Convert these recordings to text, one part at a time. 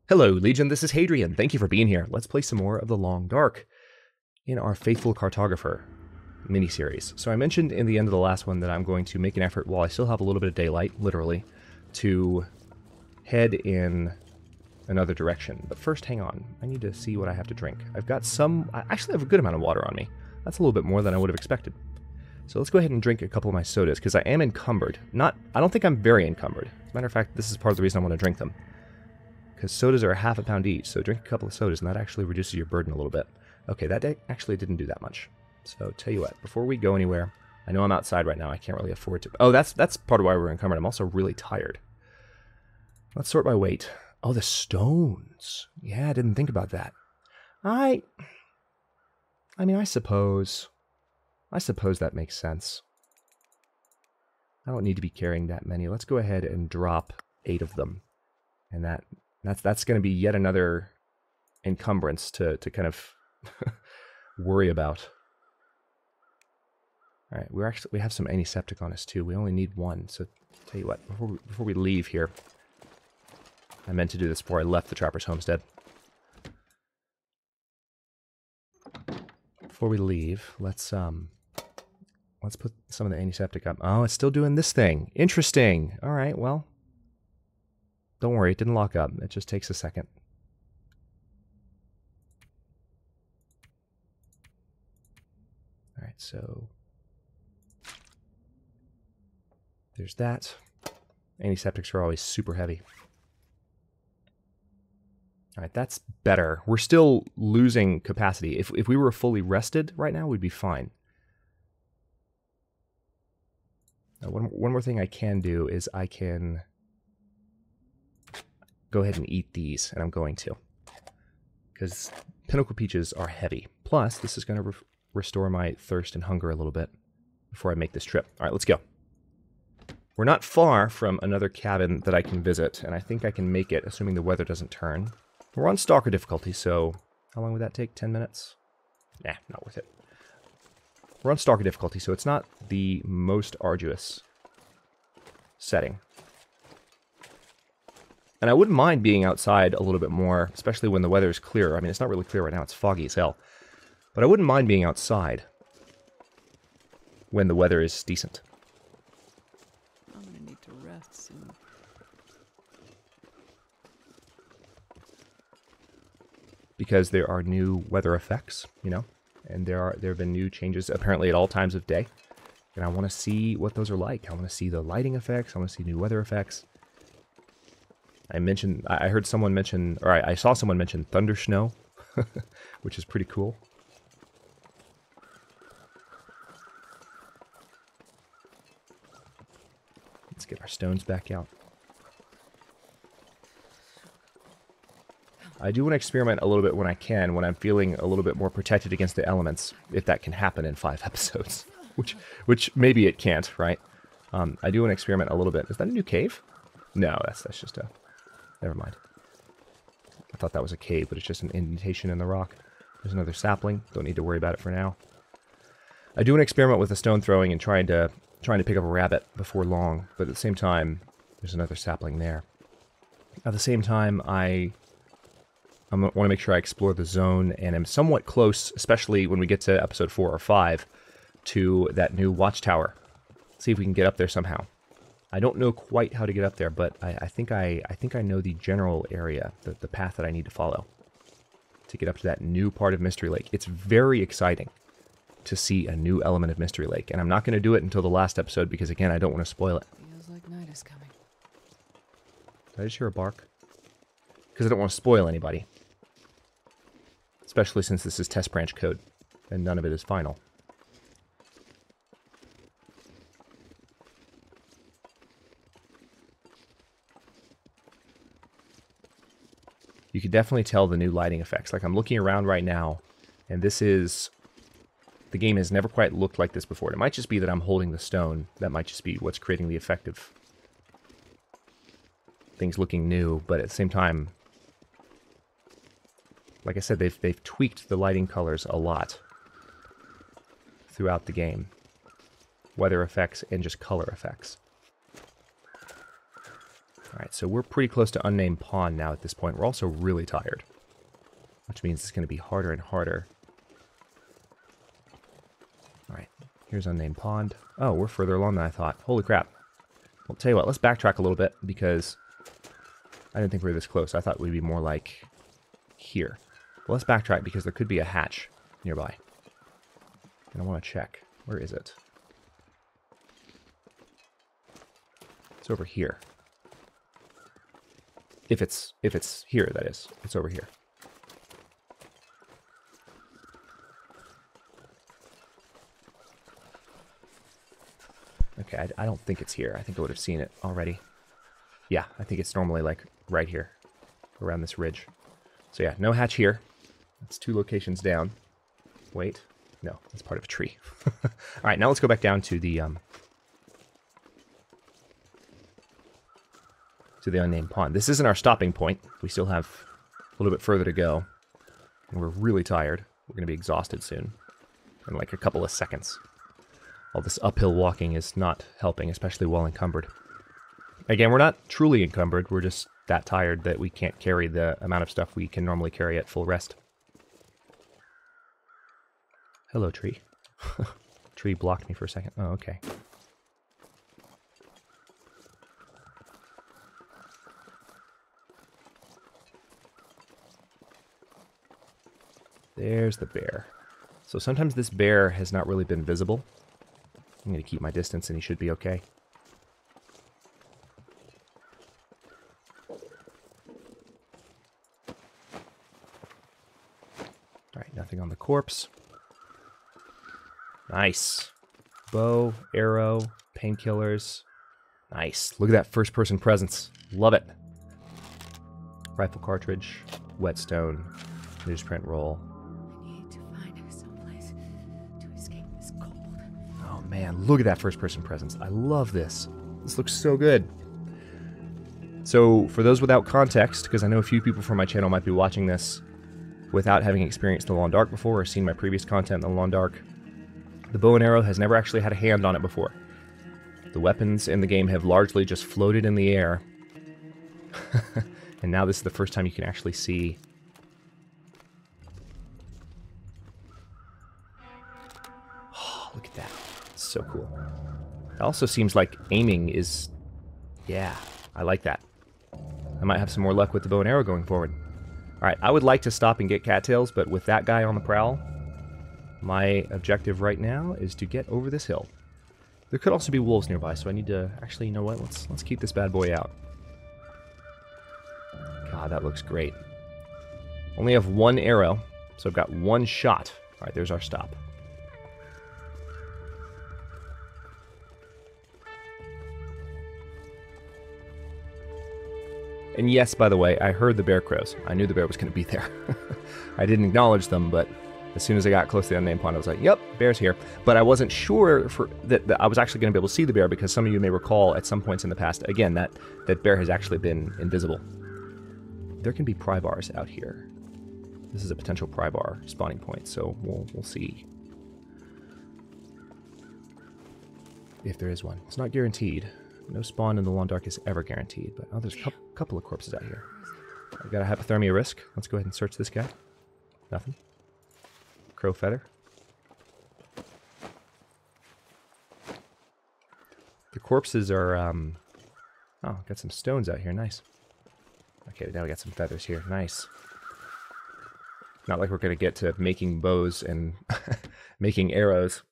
Hello, Legion, this is Hadrian. Thank you for being here. Let's play some more of The Long Dark in our Faithful Cartographer miniseries. So I mentioned in the end of the last one that I'm going to make an effort, while I still have a little bit of daylight, literally, to head in another direction. But first, hang on. I need to see what I have to drink. I've got some... I actually have a good amount of water on me. That's a little bit more than I would have expected. So let's go ahead and drink a couple of my sodas, because I am encumbered. I don't think I'm very encumbered. As a matter of fact, this is part of the reason I want to drink them. Because sodas are ½ a pound each, so drink a couple of sodas, and that actually reduces your burden a little bit. Okay, that actually didn't do that much. So, tell you what, before we go anywhere, I know I'm outside right now, I can't really afford to... Oh, that's part of why we're encumbered. I'm also really tired. Let's sort by weight. Oh, the stones. Yeah, I didn't think about that. I mean, I suppose that makes sense. I don't need to be carrying that many. Let's go ahead and drop 8 of them. And that's going to be yet another encumbrance to kind of worry about. All right, we have some antiseptic on us too. We only need 1. So tell you what, before we leave here, I meant to do this before I left the Trapper's Homestead. Before we leave, let's put some of the antiseptic up. Oh, it's still doing this thing. Interesting. All right, well. Don't worry, it didn't lock up. It just takes a second. Alright, so... there's that. Antiseptics are always super heavy. Alright, that's better. We're still losing capacity. If we were fully rested right now, we'd be fine. Now, one more thing I can do is I can... go ahead and eat these, and I'm going to. Because pinnacle peaches are heavy. Plus, this is going to restore my thirst and hunger a little bit before I make this trip. All right, let's go. We're not far from another cabin that I can visit, and I think I can make it, assuming the weather doesn't turn. We're on Stalker difficulty, so how long would that take? 10 minutes? Nah, not worth it. We're on Stalker difficulty, so it's not the most arduous setting. And I wouldn't mind being outside a little bit more, especially when the weather is clear. I mean, it's not really clear right now, it's foggy as hell. But I wouldn't mind being outside when the weather is decent. I'm gonna need to rest soon. Because there are new weather effects, you know, and there have been new changes apparently at all times of day. And I want to see what those are like. I want to see the lighting effects, I want to see new weather effects. I heard someone mention, or I saw someone mention thunder snow, which is pretty cool. Let's get our stones back out. I do want to experiment a little bit when I can, when I'm feeling a little bit more protected against the elements, if that can happen in 5 episodes, which maybe it can't, right? I do want to experiment a little bit. Is that a new cave? No, that's just a... Never mind. I thought that was a cave, but it's just an indentation in the rock. There's another sapling. Don't need to worry about it for now. I do an experiment with the stone throwing and trying to pick up a rabbit before long, but at the same time, there's another sapling there. At the same time, I want to make sure I explore the zone, and I'm somewhat close, especially when we get to episode 4 or 5, to that new watchtower. See if we can get up there somehow. I don't know quite how to get up there, but I think I know the general area, the path that I need to follow to get up to that new part of Mystery Lake. It's very exciting to see a new element of Mystery Lake, and I'm not going to do it until the last episode because, again, I don't want to spoil it. Feels like night is coming. Did I just hear a bark? Because I don't want to spoil anybody. Especially since this is test branch code, and none of it is final. You can definitely tell the new lighting effects. Like, I'm looking around right now, and this is... the game has never quite looked like this before. It might just be that I'm holding the stone. That might just be what's creating the effect of things looking new, but at the same time, like I said, they've tweaked the lighting colors a lot throughout the game. Weather effects and just color effects. Alright, so we're pretty close to Unnamed Pond now at this point. We're also really tired, which means it's going to be harder and harder. Alright, here's Unnamed Pond. Oh, we're further along than I thought. Holy crap. Well, tell you what, let's backtrack a little bit, because I didn't think we were this close. I thought we'd be more like here. Well, let's backtrack, because there could be a hatch nearby. And I want to check. Where is it? It's over here. If it's here, that is. It's over here. Okay, I don't think it's here. I think I would have seen it already. Yeah, I think it's normally like right here, around this ridge. So yeah, no hatch here. That's 2 locations down. Wait, no, that's part of a tree. All right, now let's go back down to the Unnamed Pond. This isn't our stopping point. We still have a little bit further to go, and we're really tired. We're going to be exhausted soon, in like a couple of seconds. All this uphill walking is not helping, especially while encumbered. Again, we're not truly encumbered. We're just that tired that we can't carry the amount of stuff we can normally carry at full rest. Hello, tree. Tree blocked me for a second. Oh, okay. There's the bear. So sometimes this bear has not really been visible. I'm going to keep my distance and he should be okay. Alright, nothing on the corpse. Nice. Bow, arrow, painkillers. Nice. Look at that first-person presence. Love it. Rifle cartridge, whetstone, newsprint roll. I need to find someplace to escape this cold. Oh man, look at that first-person presence. I love this. This looks so good. So, for those without context, because I know a few people from my channel might be watching this without having experienced the Long Dark before or seen my previous content in the Long Dark, the bow and arrow has never actually had a hand on it before. The weapons in the game have largely just floated in the air. And now this is the first time you can actually see. Oh, look at that. It's so cool. It also seems like aiming is... Yeah, I like that. I might have some more luck with the bow and arrow going forward. Alright, I would like to stop and get cattails, but with that guy on the prowl, my objective right now is to get over this hill. There could also be wolves nearby, so I need to... Actually, you know what? Let's keep this bad boy out. God, that looks great. Only have 1 arrow, so I've got 1 shot. Alright, there's our stop. And yes, by the way, I heard the bear crows. I knew the bear was going to be there. I didn't acknowledge them, but as soon as I got close to the Unnamed Pond, I was like, yep, bear's here. But I wasn't sure that I was actually going to be able to see the bear, because some of you may recall at some points in the past, again, that bear has actually been invisible. There can be pry bars out here. This is a potential pry bar spawning point, so we'll see if there is one. It's not guaranteed. No spawn in the Long Dark is ever guaranteed, but oh, there's a couple of corpses out here. I've got a hypothermia risk. Let's go ahead and search this guy. Nothing. Crow feather. The corpses are, oh, got some stones out here. Nice. Okay, now we got some feathers here. Nice. Not like we're going to get to making bows and making arrows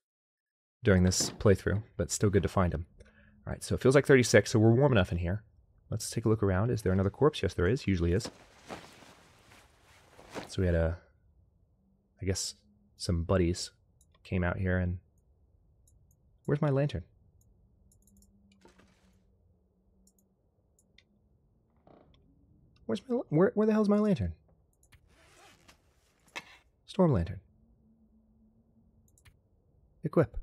during this playthrough, but still good to find them. Alright, so it feels like 36, so we're warm enough in here. Let's take a look around. Is there another corpse? Yes, there is. Usually is. So we had I guess, some buddies came out here and... Where's my lantern? Where the hell's my lantern? Storm lantern. Equip.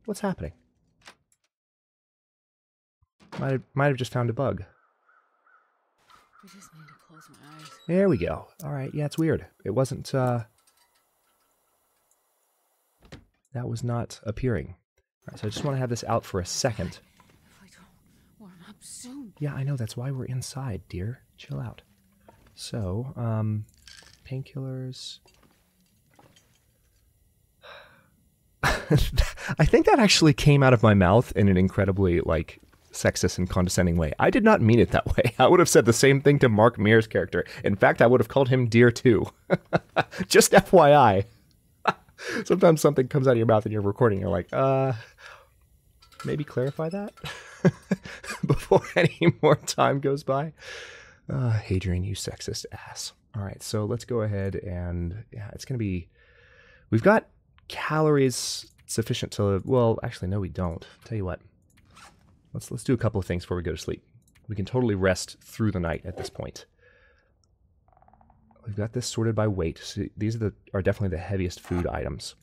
What's happening? Might have just found a bug. I just need to close my eyes. There we go. Alright, yeah, it's weird. It wasn't, that was not appearing. Alright, so I just want to have this out for a second. If I don't warm up soon. Yeah, I know. That's why we're inside, dear. Chill out. So, painkillers. I think that actually came out of my mouth in an incredibly, like, sexist and condescending way. I did not mean it that way. I would have said the same thing to Mark Mear's character. In fact, I would have called him dear too. Just FYI. Sometimes something comes out of your mouth and you're recording. You're like, maybe clarify that before any more time goes by. Hadrian, you sexist ass. All right, so let's go ahead and, yeah, it's going to be, we've got calories sufficient to, well, actually, no, we don't. Tell you what, let's do a couple of things before we go to sleep. We can totally rest through the night at this point. We've got this sorted by weight. So these are definitely the heaviest food items.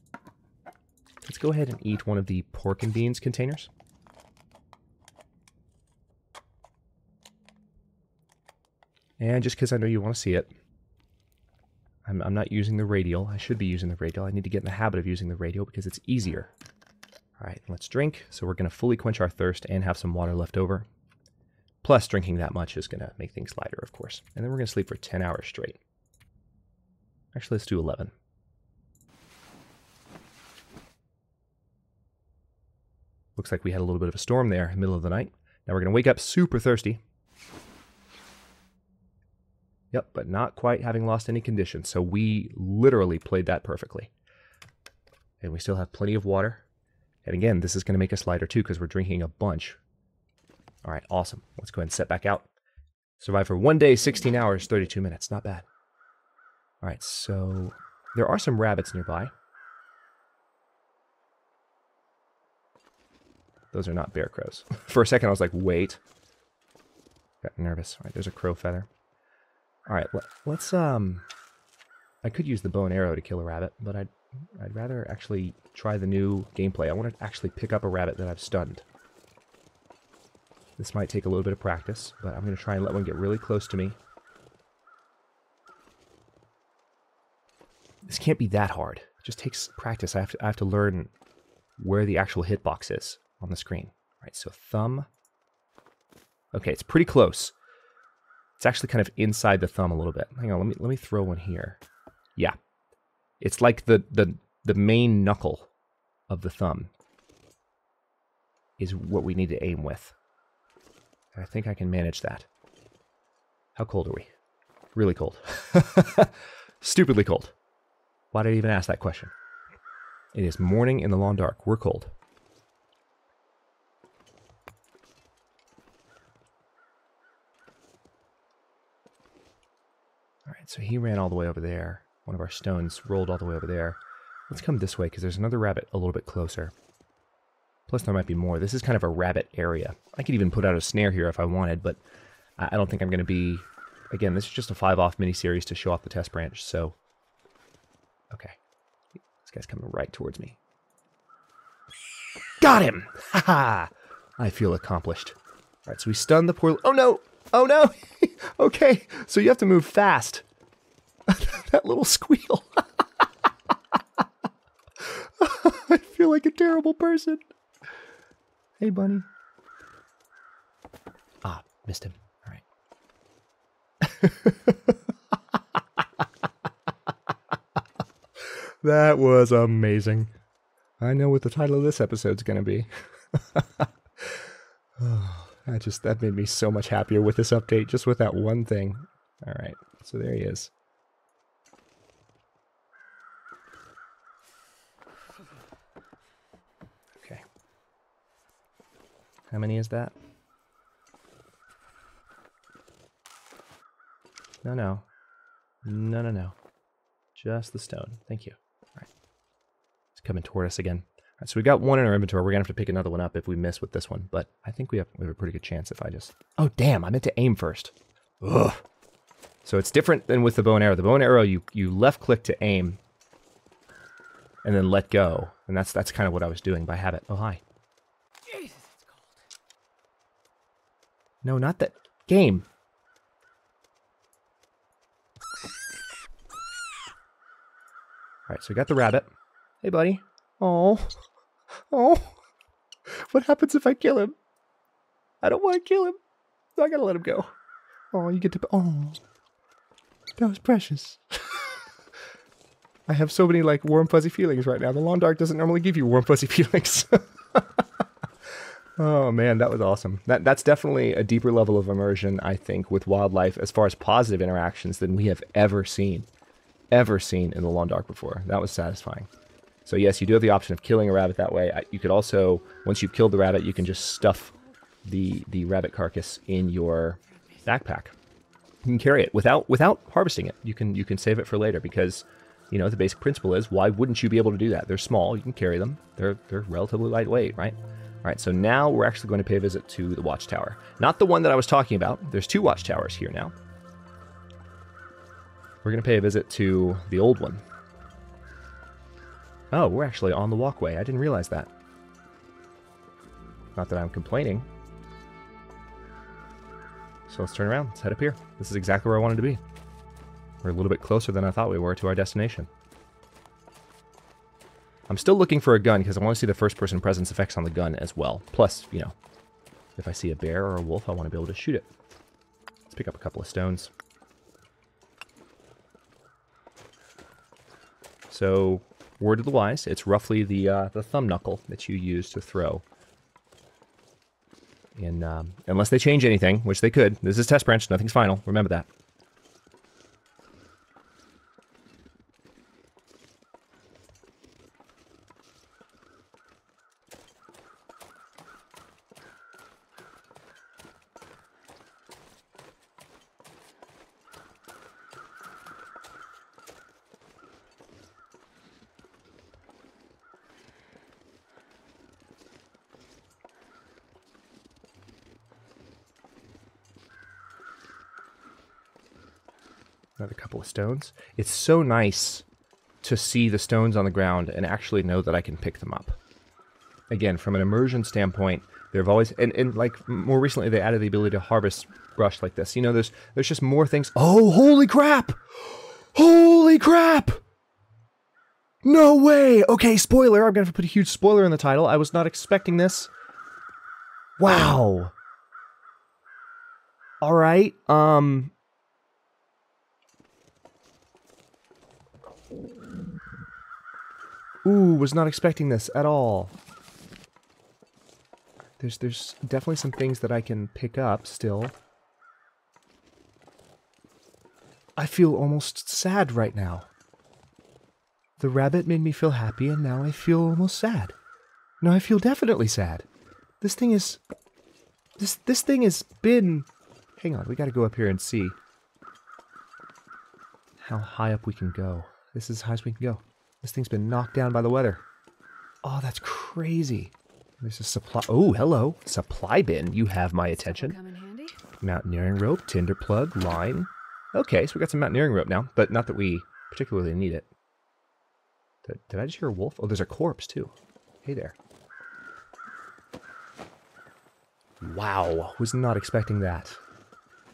Let's go ahead and eat one of the pork and beans containers. And just because I know you want to see it, I'm not using the radial. I should be using the radial. I need to get in the habit of using the radial because it's easier. All right, let's drink. So we're going to fully quench our thirst and have some water left over. Plus, drinking that much is going to make things lighter, of course. And then we're going to sleep for 10 hours straight. Actually, let's do 11. Looks like we had a little bit of a storm there in the middle of the night. Now we're going to wake up super thirsty. Yep, but not quite having lost any condition. So we literally played that perfectly. And we still have plenty of water. And again, this is going to make us lighter too because we're drinking a bunch. All right, awesome. Let's go ahead and set back out. Survive for 1 day, 16 hours, 32 minutes. Not bad. All right, so there are some rabbits nearby. Those are not bear crows. For a second, I was like, wait. Got nervous. All right, there's a crow feather. All right, let's, I could use the bow and arrow to kill a rabbit, but I'd rather actually try the new gameplay. I want to actually pick up a rabbit that I've stunned. This might take a little bit of practice, but I'm going to try and let one get really close to me. This can't be that hard. It just takes practice. I have to learn where the actual hitbox is on the screen. All right, so thumb. Okay, it's pretty close. It's actually kind of inside the thumb a little bit. Hang on, let me throw one here. Yeah. It's like the main knuckle of the thumb is what we need to aim with. I think I can manage that. How cold are we? Really cold. Stupidly cold. Why did I even ask that question? It is morning in the long dark. We're cold. Alright, so he ran all the way over there. One of our stones rolled all the way over there. Let's come this way, because there's another rabbit a little bit closer. Plus, there might be more. This is kind of a rabbit area. I could even put out a snare here if I wanted, but I don't think I'm going to be... Again, this is just a 5-off mini-series to show off the test branch, so... Okay. This guy's coming right towards me. Got him! Ha-ha! I feel accomplished. Alright, so we stunned the poor... Oh, no! Oh, no! Okay, so you have to move fast. That little squeal. I feel like a terrible person. Hey, bunny. Ah, missed him. All right. That was amazing. I know what the title of this episode's going to be. Oh, that made me so much happier with this update, just with that one thing. All right, so there he is. Okay. How many is that? No, no. No, no, no. Just the stone. Thank you. All right. It's coming toward us again. All right, so we got one in our inventory. We're going to have to pick another one up if we miss with this one. But I think we have a pretty good chance if I just... Oh, damn. I meant to aim first. Ugh. So it's different than with the bow and arrow. The bow and arrow, you left-click to aim and then let go. And that's kind of what I was doing by habit. Oh, hi. Jesus, it's cold. No, not that. Game. Alright, so we got the rabbit. Hey, buddy. Oh. Oh. What happens if I kill him? I don't want to kill him. I gotta let him go. Oh, you get to... Oh, that was precious. I have so many, like, warm, fuzzy feelings right now. The Long Dark doesn't normally give you warm, fuzzy feelings. Oh, man, that was awesome. That's definitely a deeper level of immersion, I think, with wildlife as far as positive interactions than we have ever seen in the Long Dark before. That was satisfying. So, yes, you do have the option of killing a rabbit that way. You could also, once you've killed the rabbit, you can just stuff the rabbit carcass in your backpack. You can carry it without harvesting it. You can save it for later because... You know, the basic principle is, why wouldn't you be able to do that? They're small, you can carry them. They're relatively lightweight, right? All right, so now we're actually going to pay a visit to the watchtower. Not the one that I was talking about. There's 2 watchtowers here now. We're going to pay a visit to the old one. Oh, we're actually on the walkway. I didn't realize that. Not that I'm complaining. So let's turn around. Let's head up here. This is exactly where I wanted to be. We're a little bit closer than I thought we were to our destination. I'm still looking for a gun because I want to see the first-person presence effects on the gun as well. Plus, you know, if I see a bear or a wolf, I want to be able to shoot it. Let's pick up a couple of stones. So, word of the wise, it's roughly the thumb knuckle that you use to throw. And unless they change anything, which they could. This is test branch, nothing's final. Remember that. Another couple of stones. It's so nice to see the stones on the ground and actually know that I can pick them up. Again, from an immersion standpoint, they've always... And like, more recently, they added the ability to harvest brush like this. You know, there's just more things... Oh, holy crap! Holy crap! No way! Okay, spoiler. I'm going to have to put a huge spoiler in the title. I was not expecting this. Wow. All right. Ooh, was not expecting this at all. There's definitely some things that I can pick up still. I feel almost sad right now. The rabbit made me feel happy, and now I feel almost sad. No, I feel definitely sad. This thing is... This thing has been... Hang on, we gotta go up here and see how high up we can go. This is as high as we can go. This thing's been knocked down by the weather. Oh, that's crazy. There's a supply... Oh, hello. Supply bin. You have my attention. Come in handy. Mountaineering rope, tinder plug, line. Okay, so we got some mountaineering rope now, but not that we particularly need it. Did I just hear a wolf? Oh, there's a corpse, too. Hey there. Wow. Was not expecting that.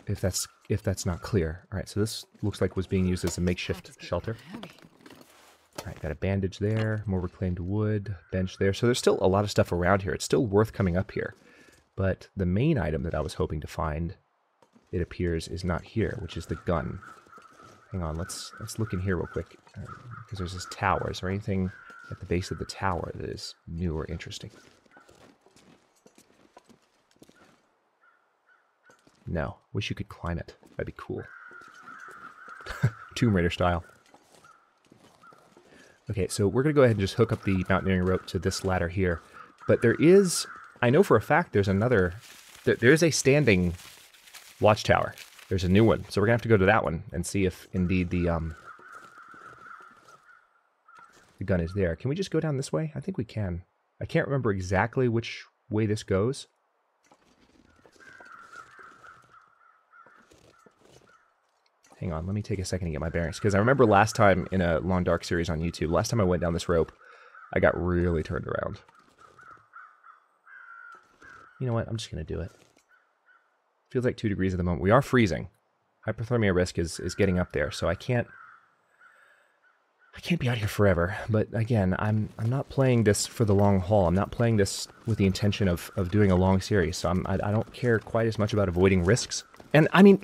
If that's not clear. All right, so this looks like was being used as a makeshift shelter. All right, got a bandage there, more reclaimed wood, bench there. So there's still a lot of stuff around here. It's still worth coming up here. But the main item that I was hoping to find, it appears, is not here, which is the gun. Hang on, let's look in here real quick. Because there's this tower. Is there anything at the base of the tower that is new or interesting? No. Wish you could climb it. That'd be cool. Tomb Raider style. Okay, so we're going to go ahead and just hook up the mountaineering rope to this ladder here. But there is... I know for a fact there's another... There's a standing watchtower. There's a new one. So we're going to have to go to that one and see if indeed the gun is there. Can we just go down this way? I think we can. I can't remember exactly which way this goes. Hang on, let me take a second to get my bearings. Because I remember last time in a Long Dark series on YouTube, last time I went down this rope, I got really turned around. You know what? I'm just going to do it. Feels like 2 degrees at the moment. We are freezing. Hypothermia risk is getting up there, so I can't... I can't be out here forever, but again, I'm not playing this for the long haul. I'm not playing this with the intention of doing a long series, so I don't care quite as much about avoiding risks. And I mean,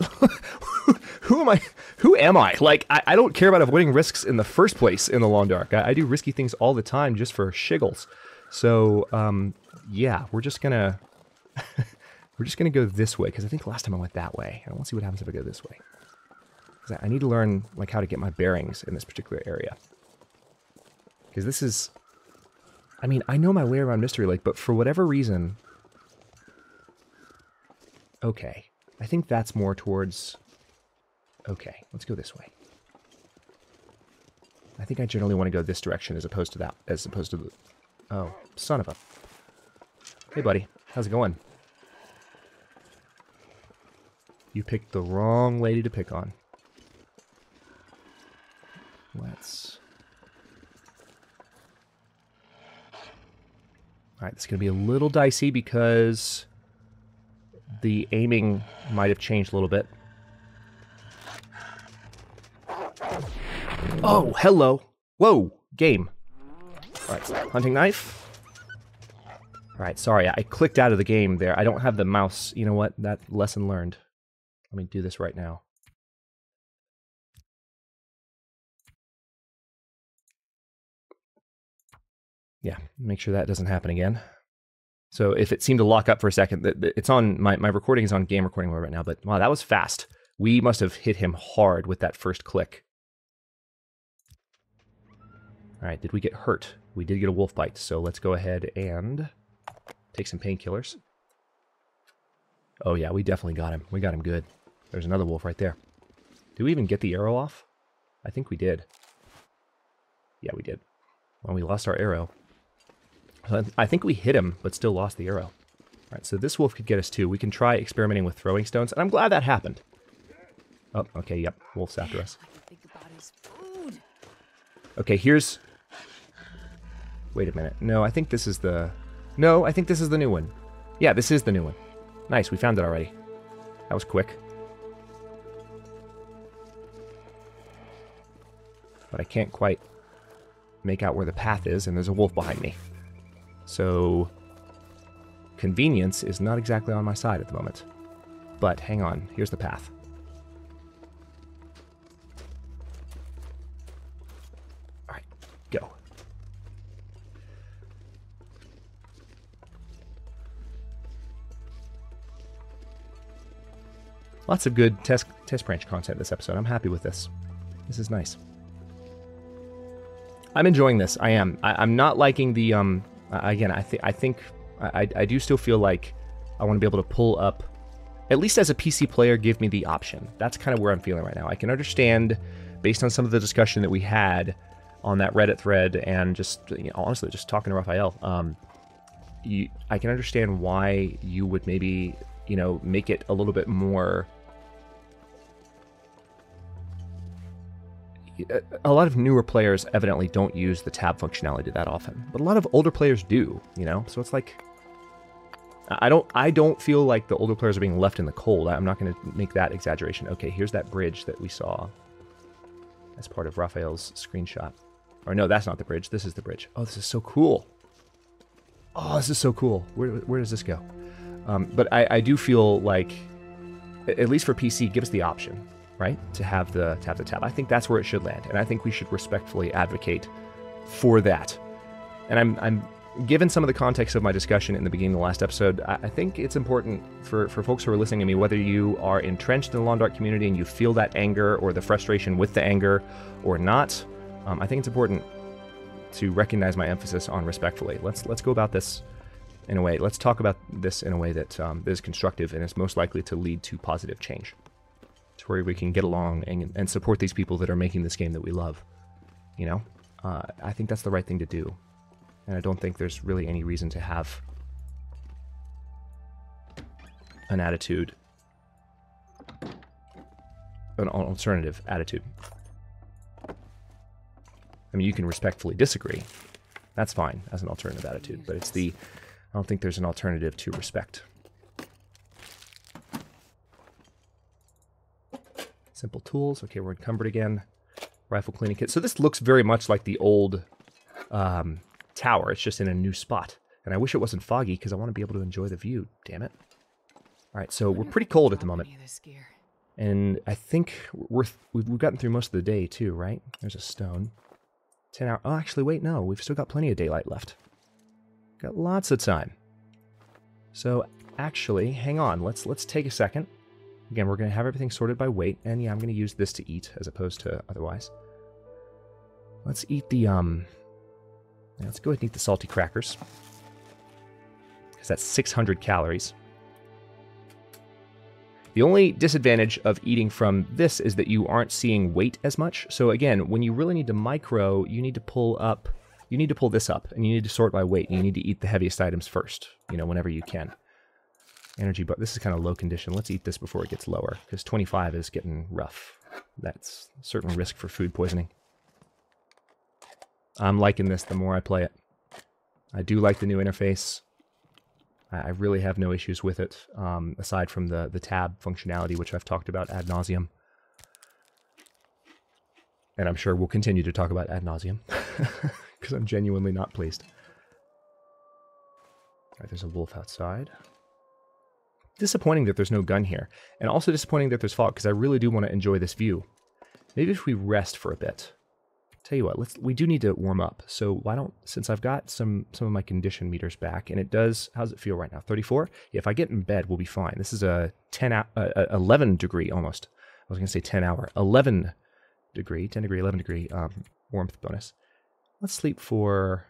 who am I? Who am I? Like, I don't care about avoiding risks in the first place in the Long Dark. I do risky things all the time just for shiggles. So, yeah, we're just gonna go this way, because I think last time I went that way. I want to see what happens if I go this way. Because I need to learn, like, how to get my bearings in this particular area. Because this is... I mean, I know my way around Mystery Lake, but for whatever reason... Okay. I think that's more towards... Okay, let's go this way. I think I generally want to go this direction as opposed to that, as opposed to the... Oh, son of a... Hey, buddy. How's it going? You picked the wrong lady to pick on. Let's... Alright, this is going to be a little dicey because the aiming might have changed a little bit. Oh, hello! Whoa! Game. Alright, hunting knife. Alright, sorry, I clicked out of the game there. I don't have the mouse. You know what? That lesson learned. Let me do this right now. Yeah, make sure that doesn't happen again. So if it seemed to lock up for a second, it's on, my recording is on game recording mode right now, but wow, that was fast. We must have hit him hard with that first click. All right, did we get hurt? We did get a wolf bite, so let's go ahead and take some painkillers. Oh yeah, we definitely got him. We got him good. There's another wolf right there. Did we even get the arrow off? I think we did. Yeah, we did. Well, we lost our arrow. I think we hit him, but still lost the arrow. All right, so this wolf could get us too. We can try experimenting with throwing stones, and I'm glad that happened. Oh, okay, yep, wolf's after us. I can think about his food. Okay, here's... Wait a minute. No, I think this is the... No, I think this is the new one. Yeah, this is the new one. Nice, we found it already. That was quick. But I can't quite make out where the path is, and there's a wolf behind me. So, convenience is not exactly on my side at the moment. But hang on, here's the path. Alright, go. Lots of good test branch content this episode. I'm happy with this. This is nice. I'm enjoying this. I am. I'm not liking the again. I think I do still feel like I want to be able to pull up, at least as a PC player, give me the option. That's kind of where I'm feeling right now. I can understand, based on some of the discussion that we had on that Reddit thread, and just, you know, honestly, just talking to Raphael, I can understand why you would maybe, you know, make it a little bit more. A lot of newer players evidently don't use the tab functionality that often, but a lot of older players do, you know? So it's like, I don't feel like the older players are being left in the cold. I'm not going to make that exaggeration. Okay, here's that bridge that we saw as part of Raphael's screenshot. Or no, that's not the bridge. This is the bridge. Oh, this is so cool. Oh, this is so cool. Where does this go? But I do feel like, at least for PC, give us the option, right? To have the tab. I think that's where it should land, and I think we should respectfully advocate for that. And I'm given some of the context of my discussion in the beginning of the last episode, I think it's important for folks who are listening to me, whether you are entrenched in the Long Dark community and you feel that anger or the frustration with the anger or not, I think it's important to recognize my emphasis on respectfully. Let's go about this in a way. Let's talk about this in a way that is constructive and is most likely to lead to positive change, to where we can get along and support these people that are making this game that we love. You know, I think that's the right thing to do. And I don't think there's really any reason to have an attitude, an alternative attitude. I mean, you can respectfully disagree. That's fine as an alternative attitude, but it's I don't think there's an alternative to respect. Simple tools. Okay, we're encumbered again. Rifle cleaning kit. So this looks very much like the old tower. It's just in a new spot. And I wish it wasn't foggy because I want to be able to enjoy the view. Damn it. All right, so we're pretty cold at the moment. And I think we've gotten through most of the day too, right? There's a stone. 10 hours. Oh, actually, wait, no. We've still got plenty of daylight left. Got lots of time. So actually, hang on. Let's take a second. Again, we're going to have everything sorted by weight. And yeah, I'm going to use this to eat as opposed to otherwise. Let's eat the, let's go ahead and eat the salty crackers. Because that's 600 calories. The only disadvantage of eating from this is that you aren't seeing weight as much. So again, when you really need to micro, you need to pull this up, and you need to sort by weight. And you need to eat the heaviest items first, you know, whenever you can. Energy, but this is kind of low condition. Let's eat this before it gets lower, because 25 is getting rough. That's a certain risk for food poisoning. I'm liking this the more I play it. I do like the new interface. I really have no issues with it, aside from the tab functionality, which I've talked about ad nauseum. And I'm sure we'll continue to talk about ad nauseum, because I'm genuinely not pleased. All right, there's a wolf outside. Disappointing that there's no gun here, and also disappointing that there's fog, because I really do want to enjoy this view. Maybe if we rest for a bit. Tell you what, we do need to warm up. So why don't, since I've got some of my condition meters back, and it does, how's it feel right now? 34? Yeah, if I get in bed, we'll be fine. This is a 11 degree almost. I was going to say 10 hour. 11 degree, 10 degree, 11 degree warmth bonus. Let's sleep for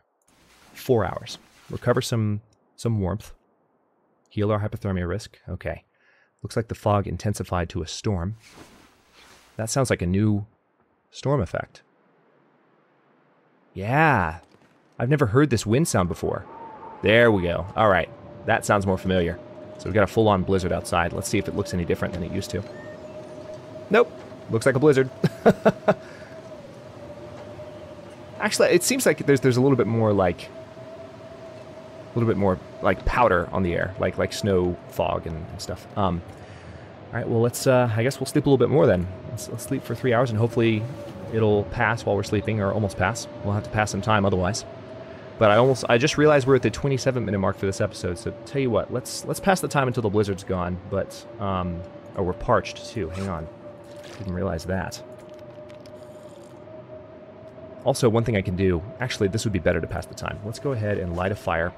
4 hours. Recover some warmth. Heal our hypothermia risk. Okay. Looks like the fog intensified to a storm. That sounds like a new storm effect. Yeah. I've never heard this wind sound before. There we go. All right. That sounds more familiar. So we've got a full-on blizzard outside. Let's see if it looks any different than it used to. Nope. Looks like a blizzard. Actually, it seems like there's a little bit more like powder on the air, like snow fog and stuff. All right, well, let's I guess we'll sleep a little bit more then. Let's sleep for 3 hours, and hopefully it'll pass while we're sleeping, or almost pass. We'll have to pass some time otherwise. But I just realized we're at the 27-minute mark for this episode. So tell you what, let's pass the time until the blizzard's gone. But oh, we're parched too. Hang on, didn't realize that. Also, one thing I can do, actually, this would be better to pass the time. Let's go ahead and light a fire.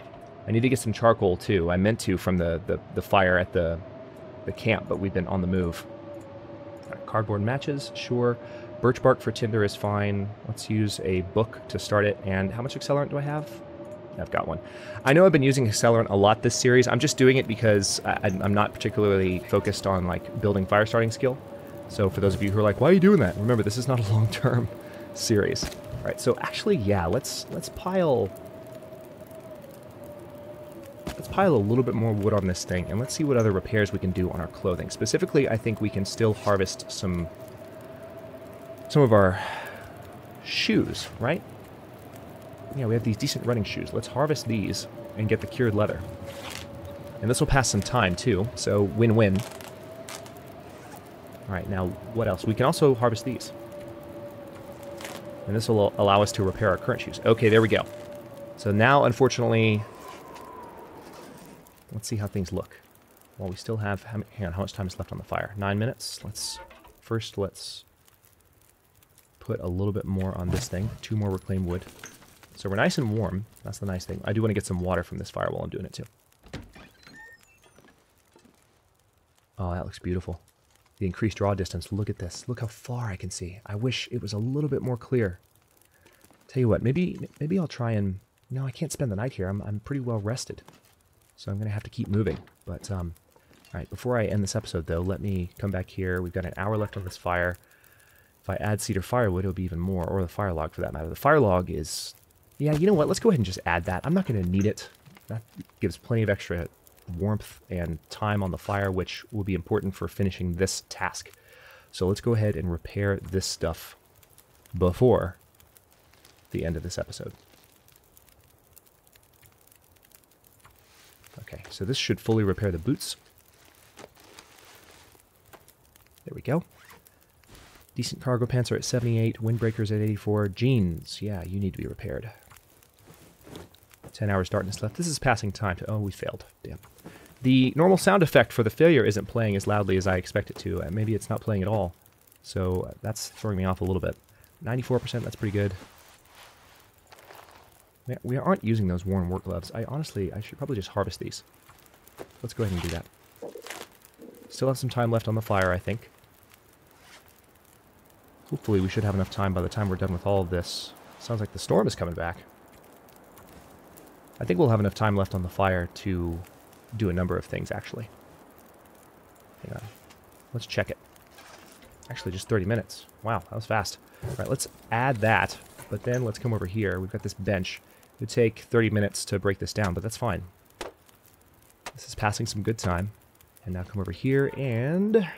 I need to get some charcoal too. I meant to from the fire at the camp, but we've been on the move. Right, cardboard matches, sure. Birch bark for tinder is fine. Let's use a book to start it. And how much accelerant do I have? I've got one. I know I've been using accelerant a lot this series. I'm just doing it because I'm not particularly focused on like building fire starting skill. So for those of you who are like, why are you doing that? Remember, this is not a long-term series. All right, so actually, yeah, let's pile a little bit more wood on this thing, and let's see what other repairs we can do on our clothing. Specifically, I think we can still harvest some of our shoes, right? Yeah, we have these decent running shoes. Let's harvest these and get the cured leather. And this will pass some time, too, so win-win. All right, now, what else? We can also harvest these. And this will allow us to repair our current shoes. Okay, there we go. So now, unfortunately, let's see how things look. Well, we still have, hang on, how much time is left on the fire? 9 minutes. Let's put a little bit more on this thing. 2 more reclaimed wood. So we're nice and warm. That's the nice thing. I do want to get some water from this fire while I'm doing it too. Oh, that looks beautiful. The increased draw distance. Look at this. Look how far I can see. I wish it was a little bit more clear. Tell you what, maybe I'll try and... No, I can't spend the night here. I'm pretty well rested. So I'm going to have to keep moving. But, all right, before I end this episode, though, let me come back here. We've got an hour left on this fire. If I add cedar firewood, it'll be even more, or the fire log for that matter. The fire log is... Yeah, you know what? Let's go ahead and just add that. I'm not going to need it. That gives plenty of extra warmth and time on the fire, which will be important for finishing this task. So let's go ahead and repair this stuff before the end of this episode. Okay, so this should fully repair the boots. There we go. Decent cargo pants are at 78, windbreakers at 84. Jeans, yeah, you need to be repaired. 10 hours darkness left. This is passing time to... Oh, we failed. Damn. The normal sound effect for the failure isn't playing as loudly as I expect it to. Maybe it's not playing at all. So that's throwing me off a little bit. 94%, that's pretty good. We aren't using those worn work gloves. I should probably just harvest these. Let's go ahead and do that. Still have some time left on the fire, I think. Hopefully we should have enough time by the time we're done with all of this. Sounds like the storm is coming back. I think we'll have enough time left on the fire to do a number of things, actually. Hang on. Let's check it. Actually, just 30 minutes. Wow, that was fast. All right, let's add that, but then let's come over here. We've got this bench. It would take 30 minutes to break this down, but that's fine. This is passing some good time. And now come over here and...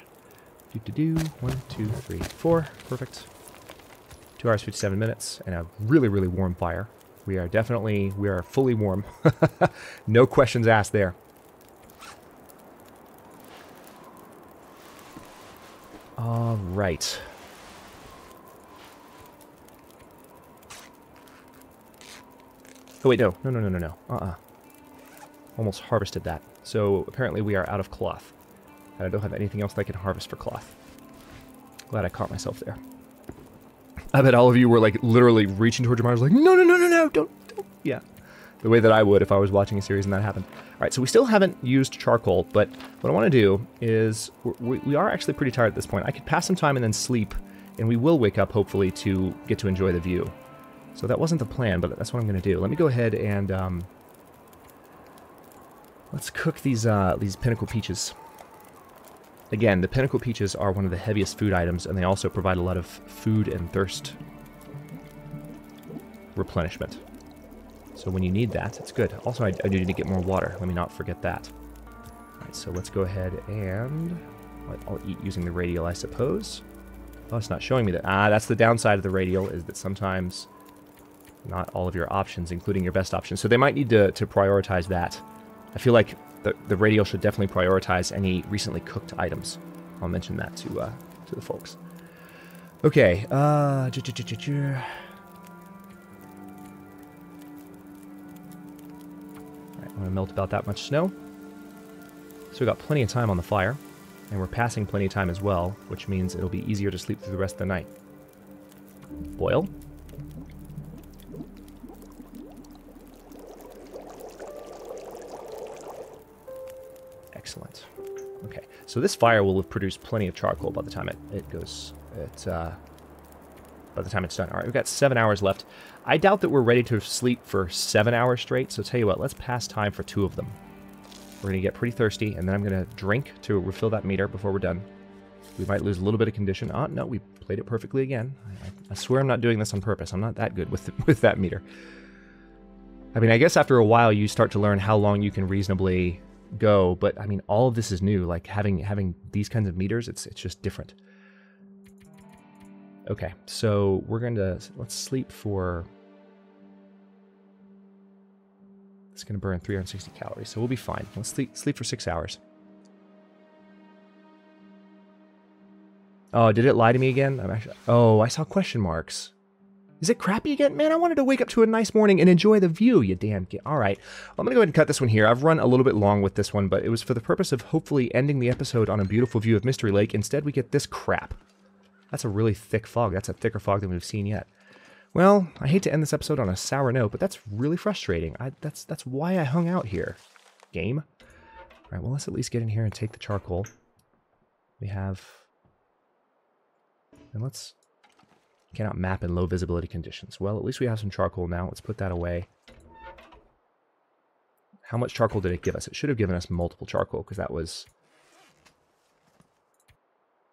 1, 2, 3, 4. Perfect. 2 hours, 57 minutes, and a really, really warm fire. We are fully warm. No questions asked there. All right. Oh, wait, no. No. Almost harvested that. So apparently we are out of cloth. And I don't have anything else that I can harvest for cloth. Glad I caught myself there. I bet all of you were like literally reaching towards your minds like, no, don't. Yeah. The way that I would if I was watching a series and that happened. All right, so we still haven't used charcoal, but what I want to do is, we are actually pretty tired at this point. I could pass some time and then sleep, and we will wake up hopefully to get to enjoy the view. So that wasn't the plan, but that's what I'm going to do. Let me go ahead and let's cook these pinnacle peaches. Again, the pinnacle peaches are one of the heaviest food items, and they also provide a lot of food and thirst replenishment. So when you need that, it's good. Also, I do need to get more water. Let me not forget that. All right, so let's go ahead and... I'll eat using the radial, I suppose. Oh, it's not showing me that. That's the downside of the radial, is that sometimes not all of your options, including your best options. So they might need to prioritize that. I feel like the radial should definitely prioritize any recently cooked items. I'll mention that to the folks. Okay. I'm going to melt about that much snow. So we've got plenty of time on the fire, and we're passing plenty of time as well, which means it'll be easier to sleep through the rest of the night. Boil. Excellent. Okay, so this fire will have produced plenty of charcoal by the time by the time it's done. All right, we've got 7 hours left. I doubt that we're ready to sleep for 7 hours straight, so tell you what, let's pass time for 2 of them. We're going to get pretty thirsty, and then I'm going to drink to refill that meter before we're done. We might lose a little bit of condition. Oh, no, we played it perfectly again. I swear I'm not doing this on purpose. I'm not that good with that meter. I mean, I guess after a while you start to learn how long you can reasonably go, but I mean, all of this is new. Like having these kinds of meters, it's just different. Okay, so we're going to, let's sleep for, it's going to burn 360 calories, so we'll be fine. Let's sleep for 6 hours. Oh, did it lie to me again? Oh, I saw question marks. Is it crappy again? Man, I wanted to wake up to a nice morning and enjoy the view, you damn kid. All right, I'm going to go ahead and cut this one here. I've run a little bit long with this one, but it was for the purpose of hopefully ending the episode on a beautiful view of Mystery Lake. Instead, we get this crap. That's a really thick fog. That's a thicker fog than we've seen yet. Well, I hate to end this episode on a sour note, but that's really frustrating. That's why I hung out here. Game. All right, well, let's at least get in here and take the charcoal. We have... And let's... Cannot map in low visibility conditions. Well, at least we have some charcoal now. Let's put that away. How much charcoal did it give us? It should have given us multiple charcoal, because that was...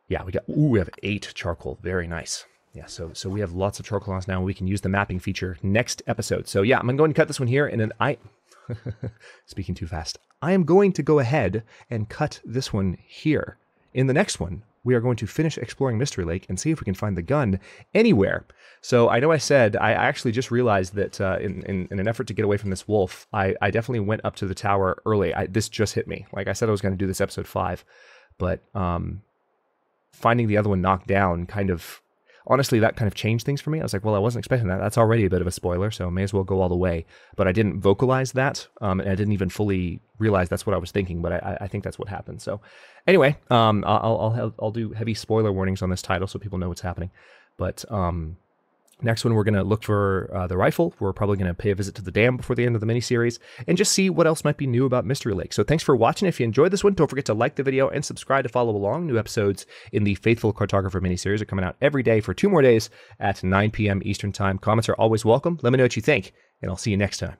Yeah, we have 8 charcoal. Very nice. Yeah, so we have lots of charcoal on us now. We can use the mapping feature next episode. So yeah, I'm going to go ahead and cut this one here, and then speaking too fast. I am going to go ahead and cut this one here. In the next one, we are going to finish exploring Mystery Lake and see if we can find the gun anywhere. So I know I said, I actually just realized that in an effort to get away from this wolf, I definitely went up to the tower early. This just hit me. Like I said, I was going to do this episode 5, but finding the other one knocked down kind of, honestly, that kind of changed things for me. I was like, well, I wasn't expecting that. That's already a bit of a spoiler, so may as well go all the way. But I didn't vocalize that, and I didn't even fully realize that's what I was thinking, but I think that's what happened. So anyway, I'll do heavy spoiler warnings on this title so people know what's happening. But next one, we're going to look for the rifle. We're probably going to pay a visit to the dam before the end of the miniseries and just see what else might be new about Mystery Lake. So thanks for watching. If you enjoyed this one, don't forget to like the video and subscribe to follow along. New episodes in the Faithful Cartographer miniseries are coming out every day for 2 more days at 9 p.m. Eastern Time. Comments are always welcome. Let me know what you think, and I'll see you next time.